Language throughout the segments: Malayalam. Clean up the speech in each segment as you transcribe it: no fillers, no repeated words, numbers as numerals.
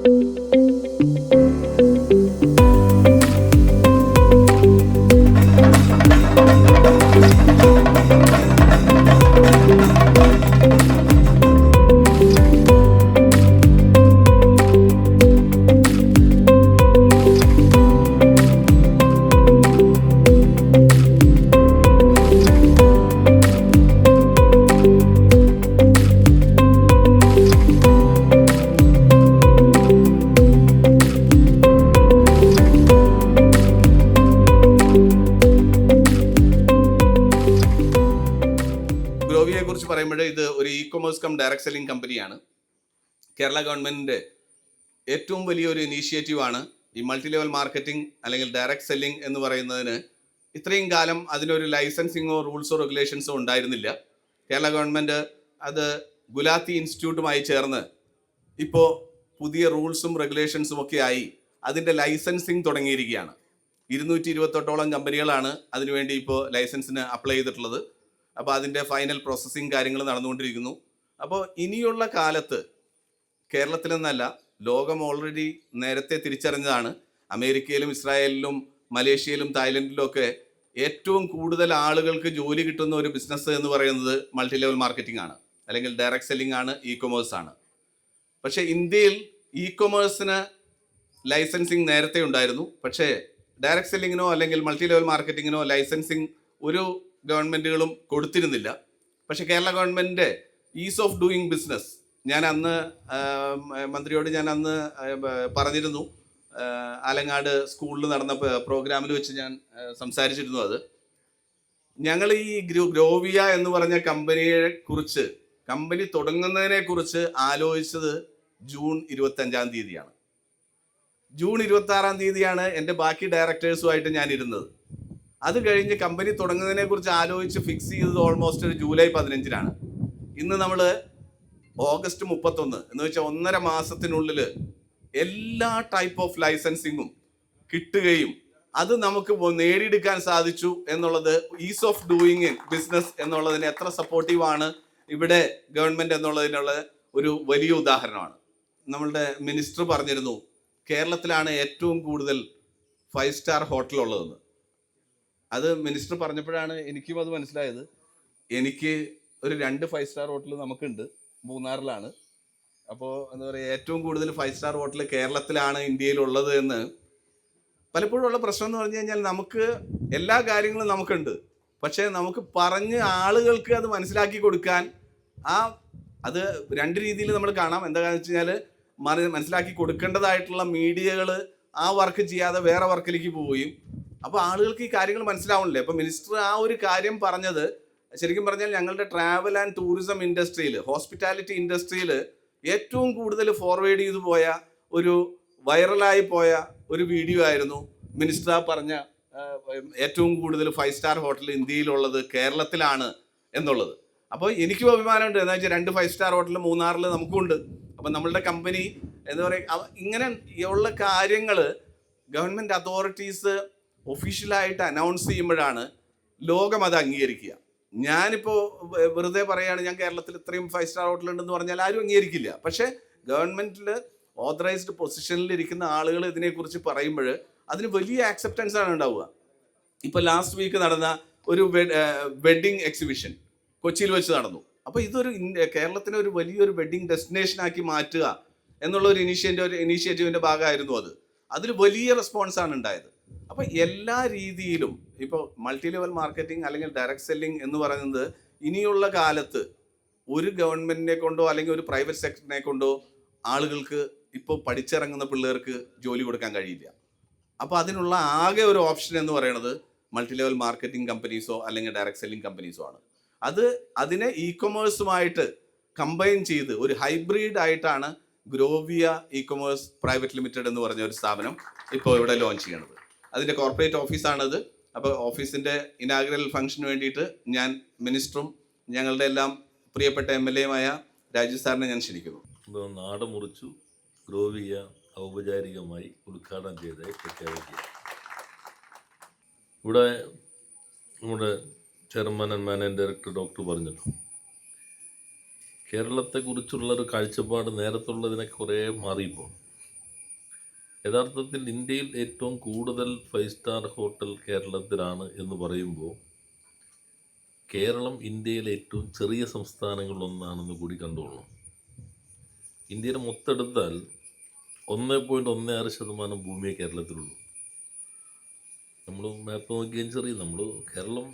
ഗ്രോവിയെ കുറിച്ച് പറയുമ്പോൾ ഇത് ഒരു e commerce cum direct selling കമ്പനിയാണ്. കേരള ഗവൺമെന്റിന്റെ ഏറ്റവും വലിയൊരു ഇനീഷ്യേറ്റീവാണ് ഈ മൾട്ടി ലെവൽ മാർക്കറ്റിംഗ് അല്ലെങ്കിൽ ഡയറക്ട് സെല്ലിംഗ് എന്ന് പറയുന്നതിന്. ഇത്രയും കാലം അതിനൊരു ലൈസൻസിങ്ങോ റൂൾസോ റെഗുലേഷൻസോ ഉണ്ടായിരുന്നില്ല. കേരള ഗവൺമെന്റ് അത് ഗുലാത്തി ഇൻസ്റ്റിറ്റ്യൂട്ടുമായി ചേർന്ന് ഇപ്പോൾ പുതിയ റൂൾസും റെഗുലേഷൻസും ഒക്കെ ആയി അതിൻ്റെ ലൈസൻസിങ് തുടങ്ങിയിരിക്കുകയാണ്. 228ഓളം കമ്പനികളാണ് അതിനുവേണ്ടി ഇപ്പോൾ ലൈസൻസിന് അപ്ലൈ ചെയ്തിട്ടുള്ളത്. അപ്പോൾ അതിൻ്റെ ഫൈനൽ പ്രോസസ്സിങ് കാര്യങ്ങൾ നടന്നുകൊണ്ടിരിക്കുന്നു. അപ്പോൾ ഇനിയുള്ള കാലത്ത് കേരളത്തിൽ നിന്നല്ല, ലോകം ഓൾറെഡി നേരത്തെ തിരിച്ചറിഞ്ഞതാണ്, അമേരിക്കയിലും ഇസ്രായേലിലും മലേഷ്യയിലും തായ്ലൻഡിലും ഒക്കെ ഏറ്റവും കൂടുതൽ ആളുകൾക്ക് ജോലി കിട്ടുന്ന ഒരു ബിസിനസ് എന്ന് പറയുന്നത് മൾട്ടി ലെവൽ മാർക്കറ്റിംഗ് ആണ്, അല്ലെങ്കിൽ ഡയറക്ട് സെല്ലിംഗ് ആണ്, ഇ കൊമേഴ്സ് ആണ്. പക്ഷേ ഇന്ത്യയിൽ ഇ കൊമേഴ്സിന് ലൈസൻസിങ് നേരത്തെ ഉണ്ടായിരുന്നു. പക്ഷേ ഡയറക്ട് സെല്ലിങ്ങിനോ അല്ലെങ്കിൽ മൾട്ടി ലെവൽ മാർക്കറ്റിങ്ങിനോ ലൈസൻസിങ് ഒരു ഗവൺമെൻറ്റുകളും കൊടുത്തിരുന്നില്ല. പക്ഷെ കേരള ഗവൺമെൻറ്റിൻ്റെ ഈസ് ഓഫ് ഡൂയിങ് ബിസിനസ് ഞാൻ അന്ന് മന്ത്രിയോട് പറഞ്ഞിരുന്നു. ആലങ്ങാട് സ്കൂളിൽ നടന്ന പ്രോഗ്രാമിൽ വെച്ച് ഞാൻ സംസാരിച്ചിരുന്നു. അത് ഞങ്ങൾ ഈ ഗ്രോവിയ എന്ന് പറഞ്ഞ കമ്പനിയെ കുറിച്ച്, കമ്പനി തുടങ്ങുന്നതിനെ കുറിച്ച് ആലോചിച്ചത് ജൂൺ 25-ാം തീയതിയാണ്. ജൂൺ 26-ാം തീയതിയാണ് എൻ്റെ ബാക്കി ഡയറക്ടേഴ്സുമായിട്ട് ഞാൻ ഇരുന്നത്. അത് കഴിഞ്ഞ് കമ്പനി തുടങ്ങുന്നതിനെ കുറിച്ച് ആലോചിച്ച് ഫിക്സ് ചെയ്തത് ഓൾമോസ്റ്റ് ഒരു ജൂലൈ 15-നാണ്. ഇന്ന് നമ്മൾ ഓഗസ്റ്റ് 31 എന്ന് വെച്ചാൽ 1.5 മാസത്തിനുള്ളിൽ എല്ലാ ടൈപ്പ് ഓഫ് ലൈസൻസിങ്ങും കിട്ടുകയും അത് നമുക്ക് നേടിയെടുക്കാൻ സാധിച്ചു എന്നുള്ളത് ഈസ് ഓഫ് ഡൂയിങ് ബിസിനസ് എന്നുള്ളതിന് എത്ര സപ്പോർട്ടീവാണ് ഇവിടെ ഗവൺമെൻറ് എന്നുള്ളതിനുള്ള ഒരു വലിയ ഉദാഹരണമാണ്. നമ്മളുടെ മിനിസ്റ്റർ പറഞ്ഞിരുന്നു കേരളത്തിലാണ് ഏറ്റവും കൂടുതൽ 5 സ്റ്റാർ ഹോട്ടൽ ഉള്ളതെന്ന്. അത് മിനിസ്റ്റർ പറഞ്ഞപ്പോഴാണ് എനിക്കും അത് മനസ്സിലായത്. എനിക്ക് ഒരു 2 5 സ്റ്റാർ ഹോട്ടൽ നമുക്കുണ്ട്, മൂന്നാറിലാണ്. അപ്പോൾ എന്താ പറയുക, ഏറ്റവും കൂടുതൽ 5 സ്റ്റാർ ഹോട്ടൽ കേരളത്തിലാണ് ഇന്ത്യയിലുള്ളത് എന്ന്. പലപ്പോഴും ഉള്ള പ്രശ്നം എന്ന് പറഞ്ഞു കഴിഞ്ഞാൽ നമുക്ക് എല്ലാ കാര്യങ്ങളും നമുക്കുണ്ട്, പക്ഷേ നമുക്ക് പറഞ്ഞ് ആളുകൾക്ക് അത് മനസ്സിലാക്കി കൊടുക്കാൻ അത് 2 രീതിയിൽ നമ്മൾ കാണാം. എന്താണെന്ന് വെച്ച് കഴിഞ്ഞാൽ മനസ്സിലാക്കി കൊടുക്കേണ്ടതായിട്ടുള്ള മീഡിയകൾ ആ വർക്ക് ചെയ്യാതെ വേറെ വർക്കിലേക്ക് പോവുകയും അപ്പോൾ ആളുകൾക്ക് ഈ കാര്യങ്ങൾ മനസ്സിലാവണില്ലേ. അപ്പോൾ മിനിസ്റ്റർ ആ ഒരു കാര്യം പറഞ്ഞത് ശരിക്കും പറഞ്ഞാൽ ഞങ്ങളുടെ ട്രാവൽ ആൻഡ് ടൂറിസം ഇൻഡസ്ട്രിയിൽ, ഹോസ്പിറ്റാലിറ്റി ഇൻഡസ്ട്രിയിൽ ഏറ്റവും കൂടുതൽ ഫോർവേഡ് ചെയ്തു പോയ ഒരു വൈറലായി പോയ ഒരു വീഡിയോ ആയിരുന്നു മിനിസ്റ്റർ പറഞ്ഞ ഏറ്റവും കൂടുതൽ 5 സ്റ്റാർ ഹോട്ടൽ ഇന്ത്യയിലുള്ളത് കേരളത്തിലാണ് എന്നുള്ളത്. അപ്പോൾ എനിക്കും അഭിമാനമുണ്ട്. എന്താ വെച്ചാൽ 2 5 സ്റ്റാർ ഹോട്ടൽ മൂന്നാറിൽ നമുക്കുണ്ട്. അപ്പം നമ്മളുടെ കമ്പനി എന്താ പറയുക, ഇങ്ങനെ ഉള്ള കാര്യങ്ങൾ ഗവൺമെൻറ് അതോറിറ്റീസ് ഒഫീഷ്യലായിട്ട് അനൗൺസ് ചെയ്യുമ്പോഴാണ് ലോകം അത് അംഗീകരിക്കുക. ഞാനിപ്പോൾ വെറുതെ പറയുകയാണ് ഞാൻ കേരളത്തിൽ ഇത്രയും 5 സ്റ്റാർ ഹോട്ടൽ ഉണ്ടെന്ന് പറഞ്ഞാൽ ആരും അംഗീകരിക്കില്ല. പക്ഷേ ഗവൺമെൻറ്റിൽ ഓതറൈസ്ഡ് പൊസിഷനിൽ ഇരിക്കുന്ന ആളുകൾ ഇതിനെക്കുറിച്ച് പറയുമ്പോൾ അതിന് വലിയ ആക്സെപ്റ്റൻസ് ആണ് ഉണ്ടാവുക. ഇപ്പോൾ ലാസ്റ്റ് വീക്ക് നടന്ന ഒരു വെഡ്ഡിങ് എക്സിബിഷൻ കൊച്ചിയിൽ വെച്ച് നടന്നു. അപ്പോൾ ഇതൊരു കേരളത്തിനെ ഒരു വലിയൊരു വെഡ്ഡിങ് ഡെസ്റ്റിനേഷനാക്കി മാറ്റുക എന്നുള്ള ഒരു ഇനീഷ്യേറ്റീവിൻ്റെ ഭാഗമായിരുന്നു അത്. അതിൽ വലിയ റെസ്പോൺസാണ് ഉണ്ടായത്. അപ്പോൾ എല്ലാ രീതിയിലും ഇപ്പോൾ മൾട്ടി ലെവൽ മാർക്കറ്റിംഗ് അല്ലെങ്കിൽ ഡയറക്ട് സെല്ലിംഗ് എന്ന് പറയുന്നത് ഇനിയുള്ള കാലത്ത് ഒരു ഗവൺമെൻറ്റിനെ കൊണ്ടോ അല്ലെങ്കിൽ ഒരു പ്രൈവറ്റ് സെക്ടറിനെ കൊണ്ടോ ആളുകൾക്ക് ഇപ്പോൾ പഠിച്ചിറങ്ങുന്ന പിള്ളേർക്ക് ജോലി കൊടുക്കാൻ കഴിയില്ല. അപ്പോൾ അതിനുള്ള ആകെ ഒരു ഓപ്ഷൻ എന്ന് പറയുന്നത് മൾട്ടി ലെവൽ മാർക്കറ്റിംഗ് കമ്പനീസോ അല്ലെങ്കിൽ ഡയറക്ട് സെല്ലിംഗ് കമ്പനീസോ ആണ്. അതിനെ ഇ കൊമേഴ്സുമായിട്ട് കമ്പൈൻ ചെയ്ത് ഒരു ഹൈബ്രിഡ് ആയിട്ടാണ് ഗ്രോവിയ ഇ കൊമേഴ്സ് പ്രൈവറ്റ് ലിമിറ്റഡ് എന്ന് പറഞ്ഞ ഒരു സ്ഥാപനം ഇപ്പോൾ ഇവിടെ ലോഞ്ച് ചെയ്യണത്. അതിൻ്റെ കോർപ്പറേറ്റ് ഓഫീസാണത്. അപ്പോൾ ഓഫീസിൻ്റെ ഇനാഗ്രൽ ഫംഗ്ഷന് വേണ്ടിയിട്ട് ഞാൻ മിനിസ്റ്ററും ഞങ്ങളുടെ എല്ലാം പ്രിയപ്പെട്ട MLA-യുമായ രാജീവ് സാറിനെ ഞാൻ ക്ഷണിക്കുന്നു. നാട് മുറിച്ചു ഗ്രോവിയ ഔപചാരികമായി ഉദ്ഘാടനം ചെയ്തതായി പ്രഖ്യാപിക്കുക. ഇവിടെ നമ്മുടെ chairman and managing director doctor പറഞ്ഞല്ലോ, കേരളത്തെക്കുറിച്ചുള്ളൊരു കാഴ്ചപ്പാട് നേരത്തുള്ളതിനെ കുറേ മാറിപ്പോൾ. യഥാർത്ഥത്തിൽ ഇന്ത്യയിൽ ഏറ്റവും കൂടുതൽ 5 സ്റ്റാർ ഹോട്ടൽ കേരളത്തിലാണ് എന്ന് പറയുമ്പോൾ കേരളം ഇന്ത്യയിലെ ഏറ്റവും ചെറിയ സംസ്ഥാനങ്ങളിലൊന്നാണെന്ന് കൂടി കണ്ടുകൊള്ളണം. ഇന്ത്യയുടെ മൊത്തമെടുത്താൽ 1.16% ഭൂമിയെ കേരളത്തിലുള്ളൂ. നമ്മൾ മാപ്പ് നോക്കിയാൽ ചെറിയ നമ്മൾ കേരളം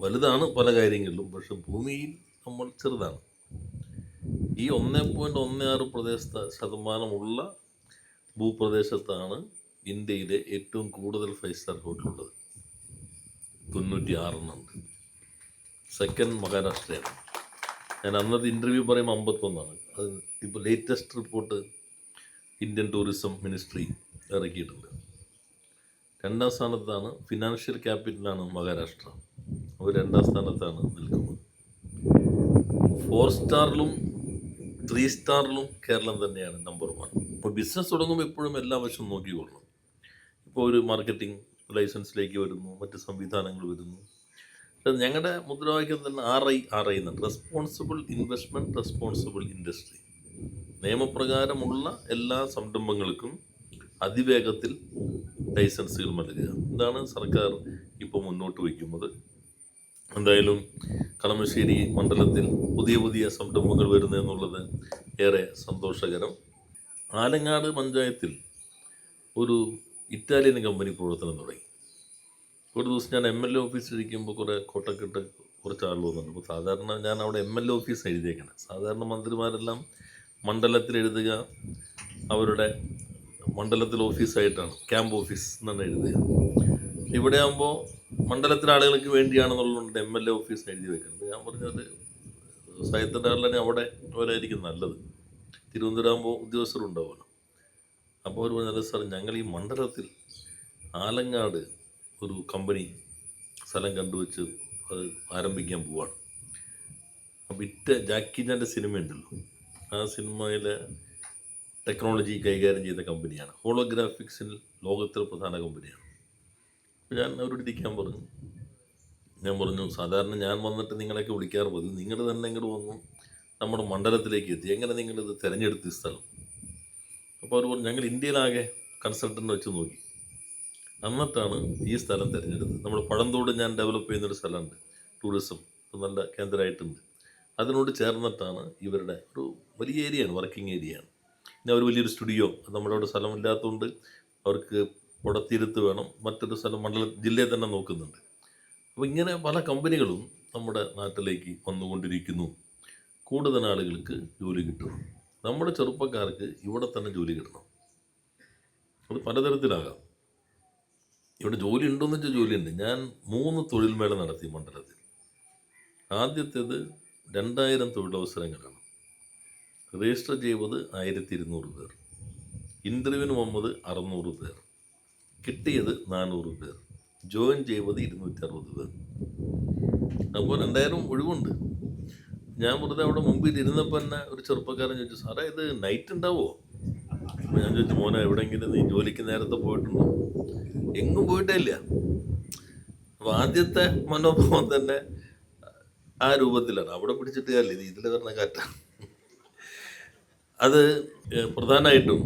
വലുതാണ് പല കാര്യങ്ങളിലും, പക്ഷെ ഭൂമിയിൽ നമ്മൾ ചെറുതാണ്. ഈ 1.16% ഭൂപ്രദേശത്താണ് ഇന്ത്യയിലെ ഏറ്റവും കൂടുതൽ 5 സ്റ്റാർ ഹോട്ടലുള്ളത്. 96 സെക്കൻഡ് മഹാരാഷ്ട്രയാണ്. ഞാൻ അന്നത്തെ ഇൻ്റർവ്യൂ പറയുമ്പോൾ 51. അത് ഇപ്പോൾ latest report Indian tourism ministry ഇറക്കിയിട്ടുണ്ട്. 2ാം സ്ഥാനത്താണ് ഫിനാൻഷ്യൽ ക്യാപിറ്റലാണ് മഹാരാഷ്ട്ര. അവർ 2ാം സ്ഥാനത്താണ് നിൽക്കുന്നത്. 4 സ്റ്റാറിലും 3 സ്റ്റാറിലും കേരളം തന്നെയാണ് നമ്പർ 1. ഇപ്പോൾ ബിസിനസ് തുടങ്ങുമ്പോൾ എപ്പോഴും എല്ലാ വശവും നോക്കിക്കൊള്ളണം. ഇപ്പോൾ ഒരു മാർക്കറ്റിംഗ് ലൈസൻസിലേക്ക് വരുന്നു, മറ്റ് സംവിധാനങ്ങൾ വരുന്നു. ഞങ്ങളുടെ മുദ്രാവാക്യം തന്നെ RI എന്നുണ്ട്, റെസ്പോൺസിബിൾ ഇൻവെസ്റ്റ്മെൻറ്റ്, റെസ്പോൺസിബിൾ ഇൻഡസ്ട്രി. നിയമപ്രകാരമുള്ള എല്ലാ സംരംഭങ്ങൾക്കും അതിവേഗത്തിൽ ലൈസൻസുകൾ നൽകുക. ഇതാണ് സർക്കാർ ഇപ്പോൾ മുന്നോട്ട് വയ്ക്കുന്നത്. എന്തായാലും കളമശ്ശേരി മണ്ഡലത്തിൽ പുതിയ സംരംഭങ്ങൾ വരുന്നതെന്നുള്ളത് ഏറെ സന്തോഷകരം. ആലങ്ങാട് പഞ്ചായത്തിൽ ഒരു ഇറ്റാലിയൻ കമ്പനി പ്രവർത്തനം തുടങ്ങി. ഒരു ദിവസം ഞാൻ MLA ഓഫീസിൽ ഇരിക്കുമ്പോൾ കുറേ കോട്ടക്കെട്ട് കുറച്ച് ആൾ വന്നിട്ടുണ്ട്. അപ്പോൾ സാധാരണ ഞാൻ അവിടെ MLA ഓഫീസ് എഴുതിയേക്കണം. സാധാരണ മന്ത്രിമാരെല്ലാം മണ്ഡലത്തിൽ എഴുതുക അവരുടെ മണ്ഡലത്തിൽ ഓഫീസായിട്ടാണ്, ക്യാമ്പ് ഓഫീസ് എന്നാണ് എഴുതുക. ഇവിടെ ആകുമ്പോൾ മണ്ഡലത്തിലെ ആളുകൾക്ക് വേണ്ടിയാണെന്നുള്ളതുകൊണ്ട് MLA ഓഫീസ് എഴുതി വെക്കുന്നത്. ഞാൻ പറഞ്ഞത് സാഹിത്യകാരനെ അവിടെ അവരായിരിക്കും നല്ലത്, തിരുവനന്തപുരം ആകുമ്പോൾ ഉദ്യോഗസ്ഥരുണ്ടാവുമല്ലോ. അപ്പോൾ അവർ പറഞ്ഞത്, സാർ ഞങ്ങൾ ഈ മണ്ഡലത്തിൽ ആലങ്ങാട് ഒരു കമ്പനി സ്ഥലം കണ്ടുവച്ച് അത് ആരംഭിക്കാൻ പോവാണ്. അപ്പോൾ ജാക്കി ചാൻ്റെ സിനിമയുണ്ടല്ലോ, ആ സിനിമയിലെ ടെക്നോളജി കൈകാര്യം ചെയ്ത കമ്പനിയാണ്. ഹോളോഗ്രാഫിക്സിൽ ലോകത്തിലെ പ്രധാന കമ്പനിയാണ്. അപ്പോൾ ഞാൻ അവരോട് ഇരിക്കാൻ പറഞ്ഞു. ഞാൻ പറഞ്ഞു, സാധാരണ ഞാൻ വന്നിട്ട് നിങ്ങളെയൊക്കെ വിളിക്കാറ് പതിവ്, നിങ്ങൾ തന്നെ ഇങ്ങോട്ട് വന്നു നമ്മുടെ മണ്ഡലത്തിലേക്ക് എത്തി, എങ്ങനെ നിങ്ങളിത് തിരഞ്ഞെടുത്ത സ്ഥലം? അപ്പോൾ അവർ പറഞ്ഞു, ഞങ്ങൾ ഇന്ത്യയിലാകെ കൺസൾട്ടൻ്റ് വെച്ച് നോക്കി, എന്നിട്ടാണ് ഈ സ്ഥലം തിരഞ്ഞെടുത്തത്. നമ്മൾ പഴന്തോട് ഞാൻ ഡെവലപ്പ് ചെയ്യുന്നൊരു സ്ഥലമുണ്ട്, ടൂറിസം നല്ല കേന്ദ്രമായിട്ടുണ്ട്. അതിനോട് ചേർന്നിട്ടാണ് ഇവരുടെ ഒരു വലിയ ഏരിയയാണ്, വർക്കിംഗ് ഏരിയയാണ്. പിന്നെ അവർ വലിയൊരു സ്റ്റുഡിയോ, നമ്മുടെ അവിടെ സ്ഥലമില്ലാത്തതുകൊണ്ട് അവർക്ക് പുറത്തിരുത്ത് വേണം, മറ്റൊരു സ്ഥലം ജില്ലയിൽ തന്നെ നോക്കുന്നുണ്ട്. അപ്പോൾ ഇങ്ങനെ പല കമ്പനികളും നമ്മുടെ നാട്ടിലേക്ക് വന്നുകൊണ്ടിരിക്കുന്നു. കൂടുതൽ ആളുകൾക്ക് ജോലി കിട്ടണം. നമ്മുടെ ചെറുപ്പക്കാർക്ക് ഇവിടെ തന്നെ ജോലി കിട്ടണം. അത് പലതരത്തിലാകാം. ഇവിടെ ജോലി ഉണ്ടോയെന്ന് വെച്ചാൽ ജോലിയുണ്ട്. ഞാൻ 3 തൊഴിൽ മേള നടത്തി മണ്ഡലത്തിൽ. ആദ്യത്തേത് 2000 തൊഴിലവസരങ്ങളാണ്. രജിസ്റ്റർ ചെയ്തത് 1200 പേർ, ഇൻ്റർവ്യൂവിന് വന്നത് 600 പേർ, കിട്ടിയത് 400 പേർ, ജോയിൻ ചെയ്തത് 260 പേർ. അപ്പോൾ 2000 ഒഴിവുണ്ട്. ഞാൻ വെറുതെ അവിടെ മുമ്പിൽ ഇരുന്നപ്പോൾ തന്നെ ഒരു ചെറുപ്പക്കാരൻ ചോദിച്ചു, സാറേ ഇത് നൈറ്റ് ഉണ്ടാവുമോ? അപ്പോൾ ഞാൻ ചോദിച്ചു, മോനെ എവിടെയെങ്കിലും നീ ജോലിക്ക് നേരത്തെ പോയിട്ടുണ്ടോ? എങ്ങും പോയിട്ടേ ഇല്ല. അപ്പോൾ ആദ്യത്തെ മനോഭാവം തന്നെ ആ രൂപത്തിലാണ്. അവിടെ പിടിച്ചിട്ട് കാര്യമില്ല, ഇത് ഇതിൽ പറഞ്ഞ കാറ്റാണ്. അത് പ്രധാനമായിട്ടും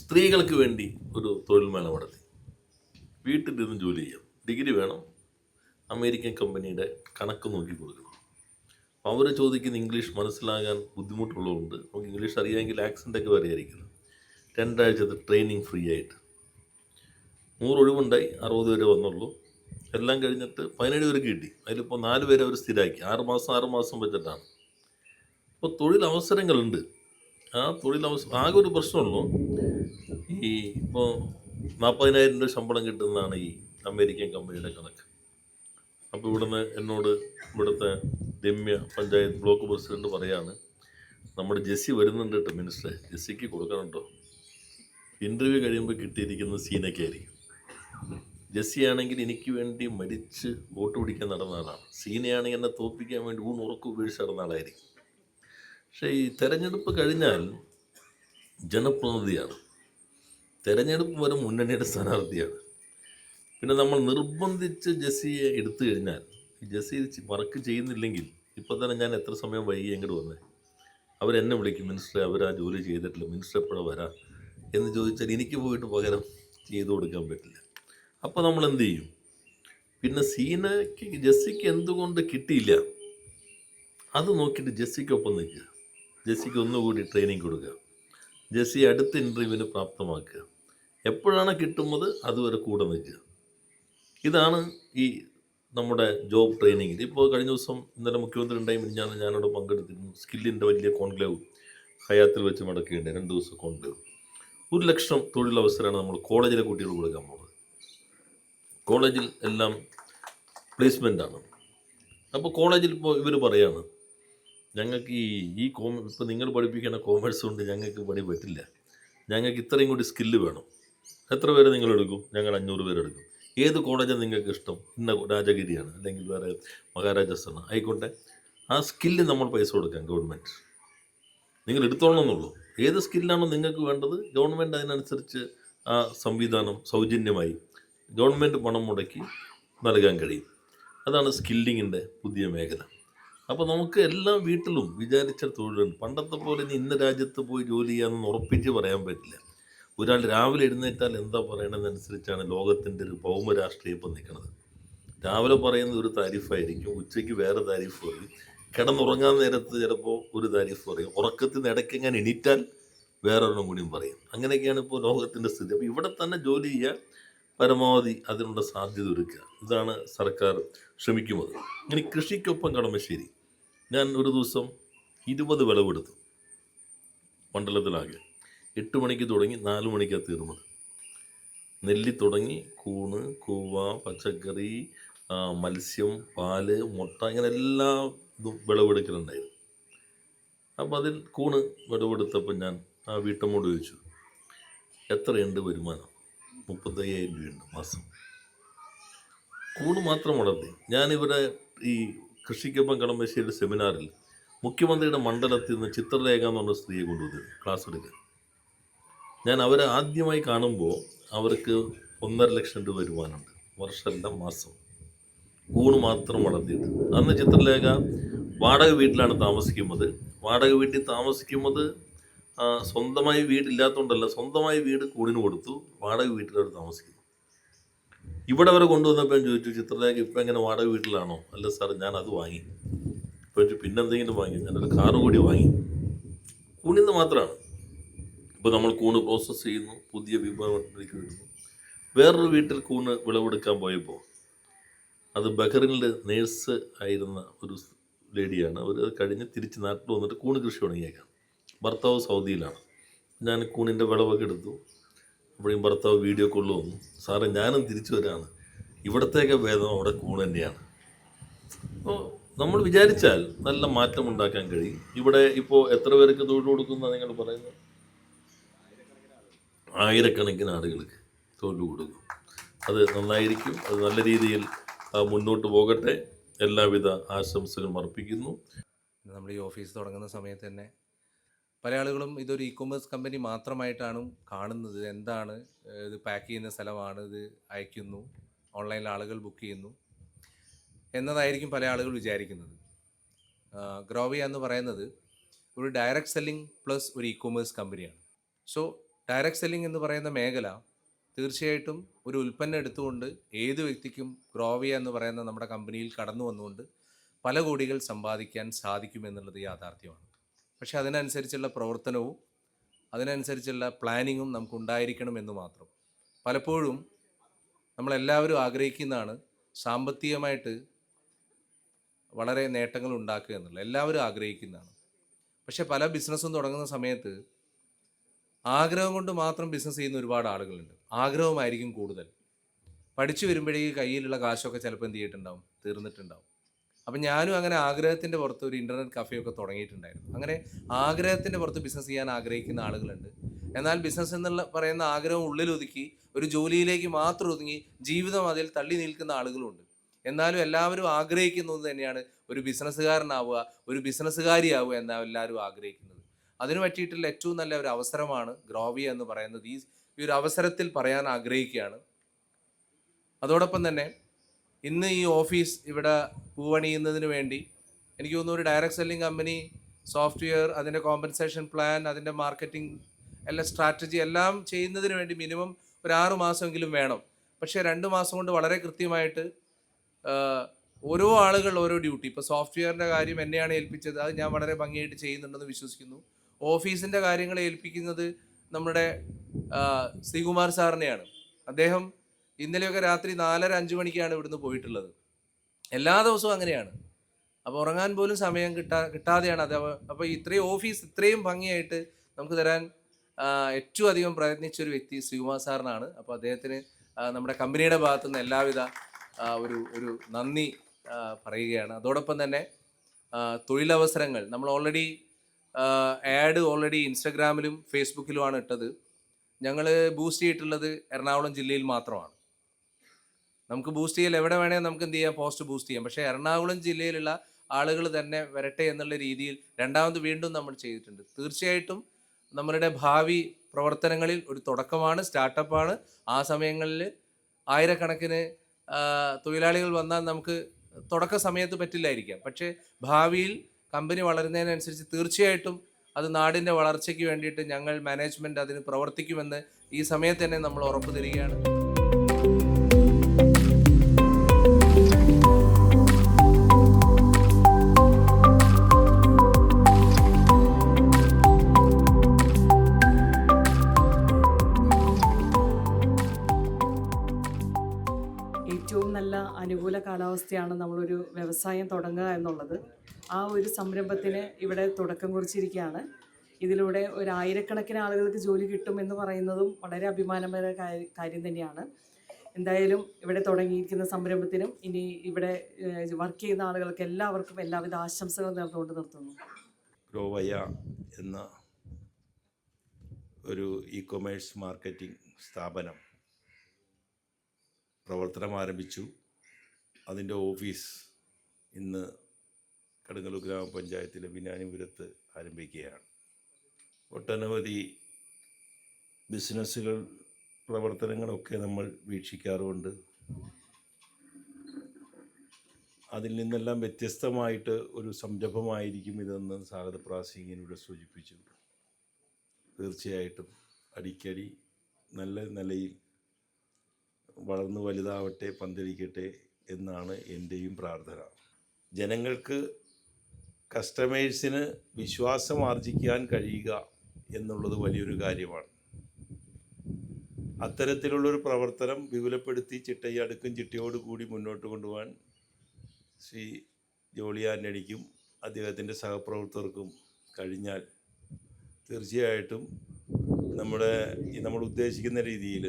സ്ത്രീകൾക്ക് വേണ്ടി ഒരു തൊഴിൽ മേള നടത്തി. വീട്ടിലിരുന്ന് ജോലി ചെയ്യാം, ഡിഗ്രി വേണം, അമേരിക്കൻ കമ്പനിയുടെ കണക്ക് നോക്കി കൊടുക്കണം. അവർ ചോദിക്കുന്ന ഇംഗ്ലീഷ് മനസ്സിലാകാൻ ബുദ്ധിമുട്ടുള്ളതുകൊണ്ട് നമുക്ക് ഇംഗ്ലീഷ് അറിയാമെങ്കിൽ ആക്സൻ്റൊക്കെ വരെയായിരിക്കണം. 2 ആഴ്ചത്തെ ട്രെയിനിങ് ഫ്രീ ആയിട്ട്. 100 ഒഴിവുണ്ടായി, 60 പേരെ വന്നുള്ളൂ. എല്ലാം കഴിഞ്ഞിട്ട് 17 പേർക്ക് കിട്ടി. അതിലിപ്പോൾ 4 പേരെ അവർ സ്ഥിരമാക്കി. 6 മാസം വെച്ചിട്ടാണ്. ഇപ്പോൾ തൊഴിലവസരങ്ങളുണ്ട്. ആ ആകെ ഒരു പ്രശ്നമുള്ളൂ, ഈ ഇപ്പോൾ 40,000 രൂപ ശമ്പളം കിട്ടുന്നതാണ് ഈ അമേരിക്കൻ കമ്പനിയുടെ കണക്ക്. അപ്പോൾ എന്നോട് ഇവിടുത്തെ രമ്യ പഞ്ചായത്ത് ബ്ലോക്ക് പ്രസിഡന്റ് പറയാണ്, നമ്മുടെ ജെസ്സി വരുന്നുണ്ട് കേട്ടോ മിനിസ്റ്ററെ, ജെസ്സിക്ക് കൊടുക്കണം കേട്ടോ. ഇൻ്റർവ്യൂ കഴിയുമ്പോൾ കിട്ടിയിരിക്കുന്നത് സീനയ്ക്കായിരിക്കും. ജെസ്സി ആണെങ്കിൽ എനിക്ക് വേണ്ടി മരിച്ച് വോട്ട് പിടിക്കാൻ നടന്ന ആളാണ്. സീനയാണെങ്കിൽ എന്നെ തോൽപ്പിക്കാൻ വേണ്ടി ഉറക്കം ഉപേക്ഷിച്ച് നടന്ന ആളായിരിക്കും. പക്ഷേ ഈ തെരഞ്ഞെടുപ്പ് കഴിഞ്ഞാൽ ജനപ്രതിനിധിയാണ്, തെരഞ്ഞെടുപ്പ് വരെ മുന്നണിയുടെ സ്ഥാനാർത്ഥിയാണ്. പിന്നെ നമ്മൾ നിർബന്ധിച്ച് ജെസ്സിയെ എടുത്തു കഴിഞ്ഞാൽ, ജെസ്സി വർക്ക് ചെയ്യുന്നില്ലെങ്കിൽ, ഇപ്പോൾ തന്നെ ഞാൻ എത്ര സമയം വൈകി അങ്ങോട്ട് വന്നേ, അവരെന്നെ വിളിക്കും, മിനിസ്റ്ററെ അവരാ ജോലി ചെയ്തിട്ടില്ല, മിനിസ്റ്റർ എപ്പോഴാണ് വരാം എന്ന് ചോദിച്ചാൽ എനിക്ക് പോയിട്ട് പകരം ചെയ്തു കൊടുക്കാൻ പറ്റില്ല. അപ്പോൾ നമ്മൾ എന്ത് ചെയ്യും? പിന്നെ ജെസ്സിക്ക് എന്തുകൊണ്ട് കിട്ടിയില്ല അത് നോക്കിയിട്ട് ജെസ്സിക്കൊപ്പം നിൽക്കുക, ജെസ്സിക്ക് ഒന്നുകൂടി ട്രെയിനിങ് കൊടുക്കുക, ജെസ്സി അടുത്ത ഇൻ്റർവ്യൂവിന് പ്രാപ്തമാക്കുക. എപ്പോഴാണ് കിട്ടുന്നത് അതുവരെ കൂടെ നിൽക്കുക. ഇതാണ് ഈ നമ്മുടെ ജോബ് ട്രെയിനിങ്ങിൽ. ഇപ്പോൾ കഴിഞ്ഞ ദിവസം ഇന്നലെ മുഖ്യമന്ത്രി ഉണ്ടായി ഞാനവിടെ പങ്കെടുത്തിരുന്നു. സ്കില്ലിൻ്റെ വലിയ കോൺക്ലേവ് ഹയാത്തിൽ വെച്ച് നടക്കുകയുണ്ട്, 2 ദിവസം കോൺക്ലേവ്. 1,00,000 തൊഴിലവസരമാണ് നമ്മൾ കോളേജിലെ കുട്ടികൾ കൊടുക്കാൻ പോകുന്നത്. കോളേജിൽ എല്ലാം പ്ലേസ്മെൻ്റാണ്. അപ്പോൾ കോളേജിൽ ഇപ്പോൾ ഇവർ പറയാണ്, ഞങ്ങൾക്ക് ഇപ്പോൾ നിങ്ങൾ പഠിപ്പിക്കുന്ന കോമേഴ്സ് കൊണ്ട് ഞങ്ങൾക്ക് പണി പറ്റില്ല, ഞങ്ങൾക്ക് ഇത്രയും കൂടി സ്കില്ല് വേണം. എത്ര പേര് നിങ്ങൾ എടുക്കും? ഞങ്ങൾ 500 പേരെടുക്കും. ഏത് കോളേജാണ് നിങ്ങൾക്ക് ഇഷ്ടം? ഇന്ന രാജഗിരിയാണ്, അല്ലെങ്കിൽ വേറെ മഹാരാജാസാണ്, ആയിക്കോട്ടെ. ആ സ്കില്ല് നമ്മൾ പൈസ കൊടുക്കാം ഗവൺമെൻറ്, നിങ്ങൾ എടുത്തോളണം എന്നുള്ളൂ. ഏത് സ്കില്ലാണോ നിങ്ങൾക്ക് വേണ്ടത് ഗവൺമെൻറ് അതിനനുസരിച്ച് ആ സംവിധാനം സൗജന്യമായി ഗവൺമെൻറ് പണം മുടക്കി നൽകാൻ കഴിയും. അതാണ് സ്കില്ലിങ്ങിൻ്റെ പുതിയ മേഖല. അപ്പോൾ നമുക്ക് എല്ലാ വീട്ടിലും വിചാരിച്ച തൊഴിലുണ്ട്. പണ്ടത്തെ പോലെ ഇന്ന രാജ്യത്ത് പോയി ജോലി ചെയ്യാമെന്ന് ഉറപ്പിച്ച് പറയാൻ പറ്റില്ല. ഒരാൾ രാവിലെ എഴുന്നേറ്റാൽ എന്താ പറയണതനുസരിച്ചാണ് ലോകത്തിൻ്റെ ഒരു ഭൗമരാഷ്ട്രീയം ഇപ്പം നിൽക്കുന്നത്. രാവിലെ പറയുന്നത് ഒരു താരിഫായിരിക്കും, ഉച്ചയ്ക്ക് വേറെ താരിഫ് പറയും, കിടന്നുറങ്ങാൻ നേരത്ത് ചിലപ്പോൾ ഒരു താരിഫ് പറയും, ഉറക്കത്തിൽ നിന്ന് ഇടയ്ക്ക് ഞാൻ എണീറ്റാൽ വേറൊരെണ്ണം കൂടിയും പറയും. അങ്ങനെയൊക്കെയാണ് ഇപ്പോൾ ലോകത്തിൻ്റെ സ്ഥിതി. അപ്പോൾ ഇവിടെ തന്നെ ജോലി ചെയ്യാൻ പരമാവധി അതിനുള്ള സാധ്യത ഒരുക്കുക. ഇതാണ് സർക്കാർ ശ്രമിക്കുന്നത്. ഇനി കൃഷിക്കൊപ്പം കളമശ്ശേരി, ഞാൻ ഒരു ദിവസം 20 വിളവെടുത്തു മണ്ഡലത്തിലാകെ. 8 മണിക്ക് തുടങ്ങി 4 മണിക്കാണ് തീർന്നത്. നെല്ലി തുടങ്ങി കൂണ്, കൂവ, പച്ചക്കറി, മത്സ്യം, പാല്, മുട്ട, ഇങ്ങനെ എല്ലാ ഇതും വിളവെടുക്കലുണ്ടായിരുന്നു. അപ്പോൾ അതിൽ കൂണ് വിളവെടുത്തപ്പോൾ ഞാൻ ആ വീട്ടമ്മോട് ചോദിച്ചു, എത്രയുണ്ട് വരുമാനം? 35,000 രൂപയുണ്ട് മാസം. കൂണ് മാത്രം വളർത്തി. ഞാനിവിടെ ഈ കൃഷിക്കൊപ്പം കളമശ്ശേരി സെമിനാറിൽ മുഖ്യമന്ത്രിയുടെ മണ്ഡലത്തിൽ നിന്ന് ചിത്രരേഖ എന്ന് പറഞ്ഞ സ്ത്രീയെ കൊണ്ടുവന്നിരുന്നു ക്ലാസ് എടുക്കാൻ. ഞാൻ അവരെ ആദ്യമായി കാണുമ്പോൾ അവർക്ക് 1,50,000 രൂപ വരുമാനമുണ്ട്, വർഷമല്ല മാസം, കൂണ് മാത്രം വളർത്തിയിട്ട്. അന്ന് ചിത്രലേഖ വാടക വീട്ടിലാണ് താമസിക്കുന്നത്. വാടക വീട്ടിൽ താമസിക്കുന്നത് സ്വന്തമായി വീടില്ലാത്തതുകൊണ്ടല്ല, സ്വന്തമായി വീട് കൂടിന് കൊടുത്തു, വാടക വീട്ടിലവർ താമസിക്കുന്നു. ഇവിടെ അവരെ കൊണ്ടുവന്നപ്പോൾ ഞാൻ ചോദിച്ചു, ചിത്രലേഖ ഇപ്പം എങ്ങനെ വാടക വീട്ടിലാണോ? അല്ല സാർ, ഞാൻ അത് വാങ്ങി. ഇപ്പോൾ പിന്നെന്തെങ്കിലും വാങ്ങി? ഞാനൊരു കാറ് കൂടി വാങ്ങി. കൂണിന്ന് മാത്രമാണ്. ഇപ്പോൾ നമ്മൾ കൂണ് പ്രോസസ്സ് ചെയ്യുന്നു, പുതിയ വിഭവങ്ങളിലേക്ക് വരുന്നു. വേറൊരു വീട്ടിൽ കൂണ് വിളവെടുക്കാൻ പോയപ്പോൾ, അത് ബഹ്റിനിൽ നേഴ്സ് ആയിരുന്ന ഒരു ലേഡിയാണ്. അവർ കഴിഞ്ഞ് തിരിച്ച് നാട്ടിൽ വന്നിട്ട് കൂണ് കൃഷി തുടങ്ങിയേക്കാം. ഭർത്താവ് സൗദിയിലാണ്. ഞാൻ കൂണിൻ്റെ വിളവൊക്കെ എടുത്തു. അപ്പോഴും ഭർത്താവ് വീഡിയോ കോളിൽ വന്നു, സാറേ ഞാനും തിരിച്ചു വരാണ്, ഇവിടത്തേക്ക് ഭേദം അവിടെ കൂണ് തന്നെയാണ്. അപ്പോൾ നമ്മൾ വിചാരിച്ചാൽ നല്ല മാറ്റം ഉണ്ടാക്കാൻ കഴിയും. ഇവിടെ ഇപ്പോൾ എത്ര പേർക്ക് തൊഴിൽ കൊടുക്കുന്ന നിങ്ങൾ പറയുന്നത്? ആയിരക്കണക്കിന് ആളുകൾക്ക് തൊഴിൽ കൊടുക്കും. അത് നന്നായിരിക്കും. അത് നല്ല രീതിയിൽ മുന്നോട്ട് പോകട്ടെ. എല്ലാവിധ ആശംസകളും അർപ്പിക്കുന്നു. നമ്മൾ ഈ ഓഫീസ് തുടങ്ങുന്ന സമയത്ത് തന്നെ പല ആളുകളും ഇതൊരു ഇ-കൊമേഴ്സ് കമ്പനി മാത്രമായിട്ടാണ് കാണുന്നത്. എന്താണ് ഇത്? പാക്ക് ചെയ്യുന്ന സ്ഥലമാണ്, ഇത് അയക്കുന്നു, ഓൺലൈനിൽ ആളുകൾ ബുക്ക് ചെയ്യുന്നു എന്നതായിരിക്കും പല ആളുകൾ വിചാരിക്കുന്നത്. ഗ്രോവിയ എന്ന് പറയുന്നത് ഒരു ഡയറക്റ്റ് സെല്ലിംഗ് പ്ലസ് ഒരു ഇ-കൊമേഴ്സ് കമ്പനിയാണ്. സോ ഡയറക്റ്റ് സെല്ലിംഗ് എന്ന് പറയുന്ന മേഖല തീർച്ചയായിട്ടും ഒരു ഉൽപ്പന്നം എടുത്തുകൊണ്ട് ഏത് വ്യക്തിക്കും ഗ്രോവിയ എന്ന് പറയുന്ന നമ്മുടെ കമ്പനിയിൽ കടന്നു വന്നുകൊണ്ട് പല കോടികൾ സമ്പാദിക്കാൻ സാധിക്കുമെന്നുള്ളത് യാഥാർത്ഥ്യമാണ്. പക്ഷെ അതിനനുസരിച്ചുള്ള പ്രവർത്തനവും അതിനനുസരിച്ചുള്ള പ്ലാനിങ്ങും നമുക്കുണ്ടായിരിക്കണം എന്ന് മാത്രം. പലപ്പോഴും നമ്മളെല്ലാവരും ആഗ്രഹിക്കുന്നതാണ് സാമ്പത്തികമായിട്ട് വളരെ നേട്ടങ്ങൾ ഉണ്ടാക്കുക എന്നുള്ളത്, എല്ലാവരും ആഗ്രഹിക്കുന്നതാണ്. പക്ഷെ പല ബിസിനസ്സും തുടങ്ങുന്ന സമയത്ത് ആഗ്രഹം കൊണ്ട് മാത്രം ബിസിനസ് ചെയ്യുന്ന ഒരുപാട് ആളുകളുണ്ട്. ആഗ്രഹമായിരിക്കും കൂടുതൽ. പഠിച്ചു വരുമ്പോഴേക്ക് കയ്യിലുള്ള കാശൊക്കെ ചിലപ്പോൾ എന്ത് ചെയ്തിട്ടുണ്ടാവും? തീർന്നിട്ടുണ്ടാവും. അപ്പം ഞാനും അങ്ങനെ ആഗ്രഹത്തിൻ്റെ പുറത്ത് ഒരു ഇൻ്റർനെറ്റ് കഫേയൊക്കെ തുടങ്ങിയിട്ടുണ്ടായിരുന്നു. അങ്ങനെ ആഗ്രഹത്തിൻ്റെ പുറത്ത് ബിസിനസ് ചെയ്യാൻ ആഗ്രഹിക്കുന്ന ആളുകളുണ്ട്. എന്നാൽ ബിസിനസ് എന്നുള്ള പറയുന്ന ആഗ്രഹം ഉള്ളിലൊതുക്കി ഒരു ജോലിയിലേക്ക് മാത്രം ഒതുങ്ങി ജീവിതം അതിൽ തള്ളി നിൽക്കുന്ന ആളുകളുണ്ട്. എന്നാലും എല്ലാവരും ആഗ്രഹിക്കുന്നത് തന്നെയാണ് ഒരു ബിസിനസ്സുകാരനാവുക, ഒരു ബിസിനസ്സുകാരിയാവുക എന്നാണ് എല്ലാവരും ആഗ്രഹിക്കുന്നത്. അതിനു പറ്റിയിട്ടുള്ള ഏറ്റവും നല്ല ഒരു അവസരമാണ് ഗ്രോവിയ എന്ന് പറയുന്നത്. ഈ ഒരു അവസരത്തിൽ പറയാൻ ആഗ്രഹിക്കുകയാണ്. അതോടൊപ്പം തന്നെ ഇന്ന് ഈ ഓഫീസ് ഇവിടെ പൂവണിയുന്നതിന് വേണ്ടി എനിക്ക് തോന്നുന്നു ഒരു ഡയറക്റ്റ് സെല്ലിംഗ് കമ്പനി സോഫ്റ്റ്വെയർ, അതിൻ്റെ കോമ്പൻസേഷൻ പ്ലാൻ, അതിൻ്റെ മാർക്കറ്റിംഗ് എല്ലാം സ്ട്രാറ്റജി എല്ലാം ചെയ്യുന്നതിന് വേണ്ടി മിനിമം ഒരു 6 മാസമെങ്കിലും വേണം. പക്ഷേ 2 മാസം കൊണ്ട് വളരെ കൃത്യമായിട്ട് ഓരോ ആളുകൾ ഓരോ ഡ്യൂട്ടി, ഇപ്പോൾ സോഫ്റ്റ്വെയറിൻ്റെ കാര്യം എന്നെയാണ് ഏൽപ്പിച്ചത്, അത് ഞാൻ വളരെ ഭംഗിയായിട്ട് ചെയ്യുന്നുണ്ടെന്ന് വിശ്വസിക്കുന്നു. ഓഫീസിൻ്റെ കാര്യങ്ങൾ ഏൽപ്പിക്കുന്നത് നമ്മുടെ ശ്രീകുമാർ സാറിനെയാണ്. അദ്ദേഹം ഇന്നലെയൊക്കെ രാത്രി 4:30-5 മണിക്കാണ് ഇവിടുന്ന് പോയിട്ടുള്ളത്. എല്ലാ ദിവസവും അങ്ങനെയാണ്. അപ്പോൾ ഉറങ്ങാൻ പോലും സമയം കിട്ടാതെയാണ് അത്. അപ്പോൾ ഇത്രയും ഓഫീസ് ഇത്രയും ഭംഗിയായിട്ട് നമുക്ക് തരാൻ ഏറ്റവും അധികം പ്രയത്നിച്ചൊരു വ്യക്തി ശ്രീകുമാർ സാറിനാണ്. അപ്പോൾ അദ്ദേഹത്തിന് നമ്മുടെ കമ്പനിയുടെ ഭാഗത്തുനിന്ന് എല്ലാവിധ ഒരു നന്ദി പറയുകയാണ്. അതോടൊപ്പം തന്നെ തൊഴിലവസരങ്ങൾ നമ്മൾ ഓൾറെഡി ഓൾറെഡി ഇൻസ്റ്റഗ്രാമിലും ഫേസ്ബുക്കിലുമാണ് ഇട്ടത്. ഞങ്ങൾ ബൂസ്റ്റ് ചെയ്തിട്ടുള്ളത് എറണാകുളം ജില്ലയിൽ മാത്രമാണ്. നമുക്ക് ബൂസ്റ്റ് ചെയ്യൽ എവിടെ വേണേൽ നമുക്ക് എന്ത് ചെയ്യാം, പോസ്റ്റ് ബൂസ്റ്റ് ചെയ്യാം. പക്ഷേ എറണാകുളം ജില്ലയിലുള്ള ആളുകൾ തന്നെ വരട്ടെ എന്നുള്ള രീതിയിൽ രണ്ടാമത് വീണ്ടും നമ്മൾ ചെയ്തിട്ടുണ്ട്. തീർച്ചയായിട്ടും നമ്മളുടെ ഭാവി പ്രവർത്തനങ്ങളിൽ ഒരു തുടക്കമാണ്, സ്റ്റാർട്ടപ്പാണ്. ആ സമയങ്ങളിൽ ആയിരക്കണക്കിന് തൊഴിലാളികൾ വന്നാൽ നമുക്ക് തുടക്ക സമയത്ത് പറ്റില്ലായിരിക്കാം. പക്ഷേ ഭാവിയിൽ കമ്പനി വളരുന്നതിനനുസരിച്ച് തീർച്ചയായിട്ടും അത് നാടിൻ്റെ വളർച്ചയ്ക്ക് വേണ്ടിയിട്ട് ഞങ്ങൾ മാനേജ്മെൻറ്റ് അതിന് പ്രവർത്തിക്കുമെന്ന് ഈ സമയത്ത് തന്നെ നമ്മൾ ഉറപ്പ് തരികയാണ്. ഏറ്റവും നല്ല അനുകൂല കാലാവസ്ഥയാണ് നമ്മളൊരു വ്യവസായം തുടങ്ങുക എന്നുള്ളത്. ആ ഒരു സംരംഭത്തിന് ഇവിടെ തുടക്കം കുറിച്ചിരിക്കുകയാണ്. ഇതിലൂടെ 1000-കണക്കിന് ആളുകൾക്ക് ജോലി കിട്ടും എന്ന് പറയുന്നതും വളരെ അഭിമാനകരമായ കാര്യം തന്നെയാണ്. എന്തായാലും ഇവിടെ തുടങ്ങിയിരിക്കുന്ന സംരംഭത്തിനും ഇനി ഇവിടെ വർക്ക് ചെയ്യുന്ന ആളുകൾക്ക് എല്ലാവർക്കും എല്ലാവിധ ആശംസകൾ നേർന്നുകൊണ്ട് നിർത്തുന്നു. ഗ്രോവയ എന്ന ഒരു ഇ-കൊമേഴ്സ് മാർക്കറ്റിംഗ് സ്ഥാപനം പ്രവർത്തനം ആരംഭിച്ചു. അതിൻ്റെ ഓഫീസ് ഇന്ന് കടുങ്ങല്ലൂർ ഗ്രാമപഞ്ചായത്തിലെ ബിനാനിപുരത്ത് ആരംഭിക്കുകയാണ്. ഒട്ടനവധി ബിസിനസ്സുകൾ പ്രവർത്തനങ്ങളൊക്കെ നമ്മൾ വീക്ഷിക്കാറുണ്ട്. അതിൽ നിന്നെല്ലാം വ്യത്യസ്തമായിട്ട് ഒരു സംരംഭമായിരിക്കും ഇതെന്ന് സ്വാഗത പ്രാസംഗികനിവിടെ സൂചിപ്പിച്ചു. തീർച്ചയായിട്ടും അടിക്കടി നല്ല നിലയിൽ വളർന്നു വലുതാവട്ടെ, പന്തലിക്കട്ടെ എന്നാണ് എൻ്റെയും പ്രാർത്ഥന. ജനങ്ങൾക്ക്, കസ്റ്റമേഴ്സിന് വിശ്വാസം ആർജിക്കാൻ കഴിയുക എന്നുള്ളത് വലിയൊരു കാര്യമാണ്. അത്തരത്തിലുള്ളൊരു പ്രവർത്തനം വിപുലപ്പെടുത്തി അടുക്കും ചിട്ടയോടുകൂടി മുന്നോട്ട് കൊണ്ടുപോകാൻ ശ്രീ ജോളി ആൻ്റണിക്കും അദ്ദേഹത്തിൻ്റെ സഹപ്രവർത്തകർക്കും കഴിഞ്ഞാൽ തീർച്ചയായിട്ടും നമ്മൾ ഉദ്ദേശിക്കുന്ന രീതിയിൽ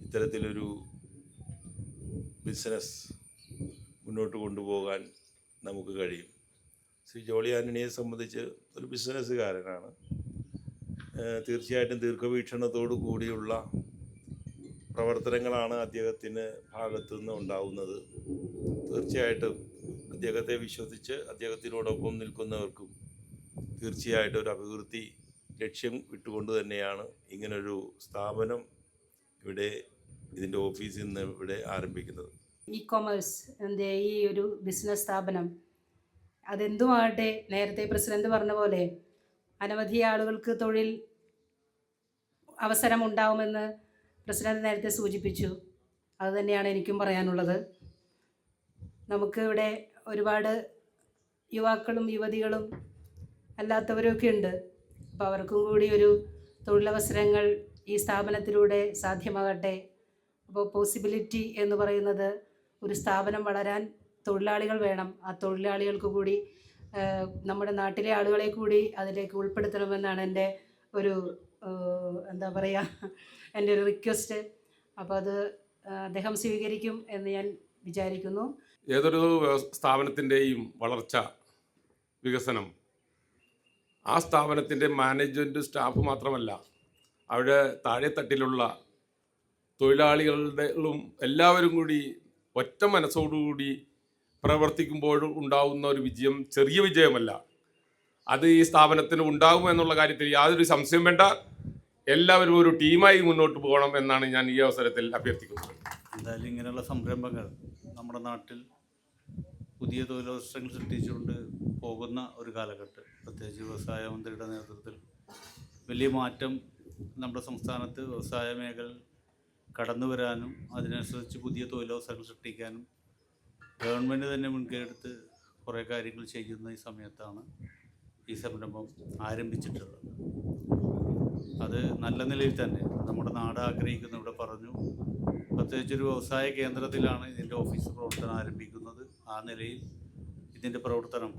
ഇത്തരത്തിലൊരു ബിസിനസ് മുന്നോട്ട് കൊണ്ടുപോകാൻ നമുക്ക് കഴിയും. ശ്രീ ജോളി ആൻ്റണിയെ സംബന്ധിച്ച് ഒരു ബിസിനസ്സുകാരനാണ്. തീർച്ചയായിട്ടും ദീർഘവീക്ഷണത്തോടു കൂടിയുള്ള പ്രവർത്തനങ്ങളാണ് അദ്ദേഹത്തിന് ഭാഗത്തു നിന്ന് ഉണ്ടാവുന്നത്. തീർച്ചയായിട്ടും അദ്ദേഹത്തെ വിശ്വസിച്ച് അദ്ദേഹത്തിനോടൊപ്പം നിൽക്കുന്നവർക്കും തീർച്ചയായിട്ടും ഒരു അഭിവൃദ്ധി ലക്ഷ്യം വിട്ടുകൊണ്ട് തന്നെയാണ് ഇങ്ങനൊരു സ്ഥാപനം ഇതിൻ്റെ ഓഫീസിൽ നിന്ന് ഇവിടെ ആരംഭിക്കുന്നത്. ഇ-കൊമേഴ്സ് ഈ ഒരു ബിസിനസ് സ്ഥാപനം അതെന്തുമാകട്ടെ, നേരത്തെ പ്രസിഡന്റ് പറഞ്ഞ പോലെ അനവധി ആളുകൾക്ക് തൊഴിൽ അവസരം ഉണ്ടാവുമെന്ന് പ്രസിഡന്റ് നേരത്തെ സൂചിപ്പിച്ചു. അതുതന്നെയാണ് എനിക്കും പറയാനുള്ളത്. നമുക്ക് ഇവിടെ ഒരുപാട് യുവാക്കളും യുവതികളും അല്ലാത്തവരൊക്കെ ഉണ്ട്. അപ്പോൾ അവർക്കും കൂടി ഒരു തൊഴിലവസരങ്ങൾ ഈ സ്ഥാപനത്തിലൂടെ സാധ്യമാകട്ടെ. അപ്പോൾ പോസിബിലിറ്റി എന്ന് പറയുന്നത് ഒരു സ്ഥാപനം വളരാൻ തൊഴിലാളികൾ വേണം. ആ തൊഴിലാളികൾക്ക് കൂടി നമ്മുടെ നാട്ടിലെ ആളുകളെ കൂടി അതിലേക്ക് ഉൾപ്പെടുത്തണമെന്നാണ് എൻ്റെ ഒരു എൻ്റെ ഒരു റിക്വസ്റ്റ്. അപ്പോൾ അത് അദ്ദേഹം സ്വീകരിക്കും എന്ന് ഞാൻ വിചാരിക്കുന്നു. ഏതൊരു സ്ഥാപനത്തിൻ്റെയും വളർച്ച, വികസനം ആ സ്ഥാപനത്തിൻ്റെ മാനേജ്മെൻറ്റ് സ്റ്റാഫ് മാത്രമല്ല, അവിടെ താഴെത്തട്ടിലുള്ള തൊഴിലാളികളുടെയും എല്ലാവരും കൂടി ഒറ്റ മനസ്സോടുകൂടി പ്രവർത്തിക്കുമ്പോൾ ഉണ്ടാകുന്ന ഒരു വിജയം ചെറിയ വിജയമല്ല. അത് ഈ സ്ഥാപനത്തിന് ഉണ്ടാകുമെന്നുള്ള കാര്യത്തിൽ യാതൊരു സംശയം വേണ്ട. എല്ലാവരും ഒരു ടീമായി മുന്നോട്ട് പോകണം എന്നാണ് ഞാൻ ഈ അവസരത്തിൽ അഭ്യർത്ഥിക്കുന്നത്. എന്തായാലും ഇങ്ങനെയുള്ള സംരംഭങ്ങൾ നമ്മുടെ നാട്ടിൽ പുതിയ തൊഴിലവസരങ്ങൾ സൃഷ്ടിച്ചുകൊണ്ട് പോകുന്ന ഒരു കാലഘട്ടം, പ്രത്യേകിച്ച് വ്യവസായ മന്ത്രിയുടെ നേതൃത്വത്തിൽ വലിയ മാറ്റം നമ്മുടെ സംസ്ഥാനത്ത് വ്യവസായ മേഖല കടന്നു വരാനും അതിനനുസരിച്ച് പുതിയ തൊഴിലവസരങ്ങൾ സൃഷ്ടിക്കാനും ഗവൺമെൻറ് തന്നെ മുൻകൈയെടുത്ത് കുറേ കാര്യങ്ങൾ ചെയ്യുന്ന ഈ സമയത്താണ് ഈ സംരംഭം ആരംഭിച്ചിട്ടുള്ളത്. അത് നല്ല നിലയിൽ തന്നെ നമ്മുടെ നാട് ആഗ്രഹിക്കുന്ന, ഇവിടെ പറഞ്ഞു, പ്രത്യേകിച്ചൊരു വ്യവസായ കേന്ദ്രത്തിലാണ് ഇതിൻ്റെ ഓഫീസ് പ്രവർത്തനം ആരംഭിക്കുന്നത്. ആ നിലയിൽ ഇതിൻ്റെ പ്രവർത്തനം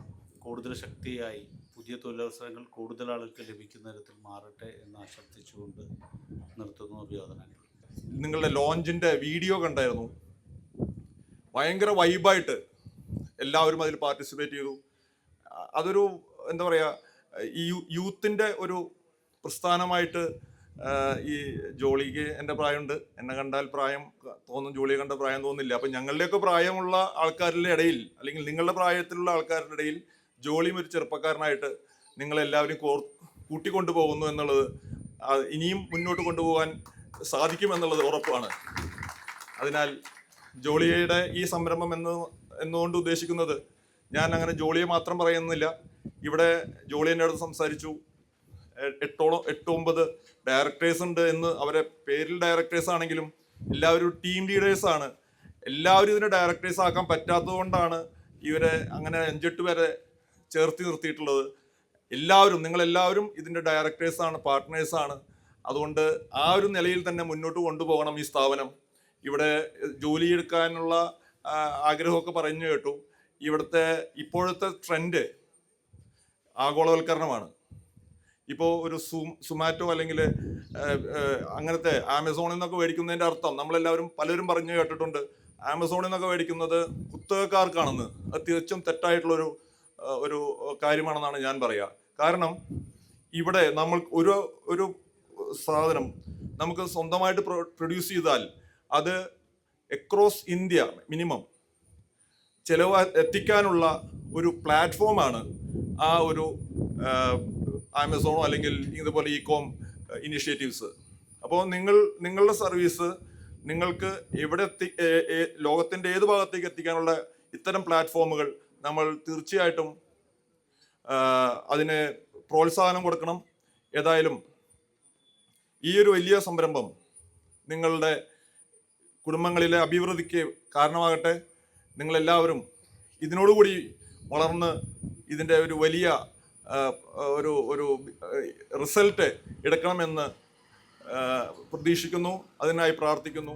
കൂടുതൽ ശക്തിയായി പുതിയ തൊഴിലവസരങ്ങൾ കൂടുതൽ ആളുകൾക്ക് ലഭിക്കുന്ന തരത്തിൽ മാറട്ടെ എന്ന് ആശംസിച്ചുകൊണ്ട് നിർത്തുന്നു. അഭിവാദനങ്ങൾ. നിങ്ങളുടെ ലോഞ്ചിൻ്റെ വീഡിയോ കണ്ടായിരുന്നു. ഭയങ്കര വൈബായിട്ട് എല്ലാവരും അതിൽ പാർട്ടിസിപ്പേറ്റ് ചെയ്തു. അതൊരു എന്താ പറയുക, ഈ യൂത്തിൻ്റെ ഒരു പ്രസ്ഥാനമായിട്ട് ഈ ജോളിക്ക് എൻ്റെ പ്രായമുണ്ട്, എന്നെ കണ്ടാൽ പ്രായം തോന്നും, ജോളിയെ കണ്ട പ്രായം തോന്നില്ല. അപ്പം ഞങ്ങളുടെയൊക്കെ പ്രായമുള്ള ആൾക്കാരുടെ ഇടയിൽ, അല്ലെങ്കിൽ നിങ്ങളുടെ പ്രായത്തിലുള്ള ആൾക്കാരുടെ ഇടയിൽ ജോളിയും ഒരു ചെറുപ്പക്കാരനായിട്ട് നിങ്ങളെല്ലാവരും കൂട്ടിക്കൊണ്ടു പോകുന്നു എന്നുള്ളത് ഇനിയും മുന്നോട്ട് കൊണ്ടുപോകാൻ സാധിക്കുമെന്നുള്ളത് ഉറപ്പാണ്. അതിനാൽ ജോളിയുടെ ഈ സംരംഭം എന്നുകൊണ്ട് ഉദ്ദേശിക്കുന്നത്, ഞാൻ അങ്ങനെ ജോളിയെ മാത്രം പറയുന്നില്ല. ഇവിടെ ജോളി എൻ്റെ അടുത്ത് സംസാരിച്ചു, 8-9 ഡയറക്ടേഴ്സ് ഉണ്ട് എന്ന്. അവരെ പേരിൽ ഡയറക്ടേഴ്സ് ആണെങ്കിലും എല്ലാവരും ടീം ലീഡേഴ്സാണ്. എല്ലാവരും ഇതിനെ ഡയറക്ടേഴ്സ് ആക്കാൻ പറ്റാത്തത് കൊണ്ടാണ് ഇവരെ അങ്ങനെ 5-8 പേരെ ചേർത്തി നിർത്തിയിട്ടുള്ളത്. നിങ്ങളെല്ലാവരും ഇതിൻ്റെ ഡയറക്ടേഴ്സാണ്, പാർട്ട്നേഴ്സാണ്. അതുകൊണ്ട് ആ ഒരു നിലയിൽ തന്നെ മുന്നോട്ട് കൊണ്ടുപോകണം ഈ സ്ഥാപനം. ഇവിടെ ജോലി എടുക്കാനുള്ള ആഗ്രഹമൊക്കെ പറഞ്ഞു കേട്ടു. ഇവിടുത്തെ ഇപ്പോഴത്തെ ട്രെൻഡ് ആഗോളവൽക്കരണമാണ്. ഇപ്പോൾ ഒരു സുമാറ്റോ അല്ലെങ്കിൽ അങ്ങനത്തെ ആമസോണിൽ നിന്നൊക്കെ മേടിക്കുന്നതിൻ്റെ അർത്ഥം നമ്മളെല്ലാവരും പലരും പറഞ്ഞു കേട്ടിട്ടുണ്ട്, ആമസോണിൽ നിന്നൊക്കെ മേടിക്കുന്നത് കുത്തകക്കാർക്കാണെന്ന്. അത് തികച്ചും തെറ്റായിട്ടുള്ളൊരു കാര്യമാണെന്നാണ് ഞാൻ പറയുക. കാരണം ഇവിടെ നമ്മൾ ഒരു സാധനം നമുക്ക് സ്വന്തമായിട്ട് പ്രൊഡ്യൂസ് ചെയ്താൽ അത് അക്രോസ് ഇന്ത്യ മിനിമം ചിലവ് എത്തിക്കാനുള്ള ഒരു പ്ലാറ്റ്ഫോമാണ് ആ ഒരു ആമസോണോ അല്ലെങ്കിൽ ഇതുപോലെ ഇ-കോം ഇനിഷ്യേറ്റീവ്സ്. അപ്പോൾ നിങ്ങളുടെ സർവീസ് നിങ്ങൾക്ക് ലോകത്തിൻ്റെ ഏത് ഭാഗത്തേക്ക് എത്തിക്കാനുള്ള ഇത്തരം പ്ലാറ്റ്ഫോമുകൾ നമ്മൾ തീർച്ചയായിട്ടും അതിന് പ്രോത്സാഹനം കൊടുക്കണം. ഏതായാലും ഈ ഒരു വലിയ സംരംഭം നിങ്ങളുടെ കുടുംബങ്ങളിലെ അഭിവൃദ്ധിക്ക് കാരണമാകട്ടെ. നിങ്ങളെല്ലാവരും ഇതിനോടുകൂടി വളർന്ന് ഇതിൻ്റെ ഒരു വലിയ ഒരു റിസൾട്ട് എടുക്കണമെന്ന് പ്രതീക്ഷിക്കുന്നു. അതിനായി പ്രാർത്ഥിക്കുന്നു.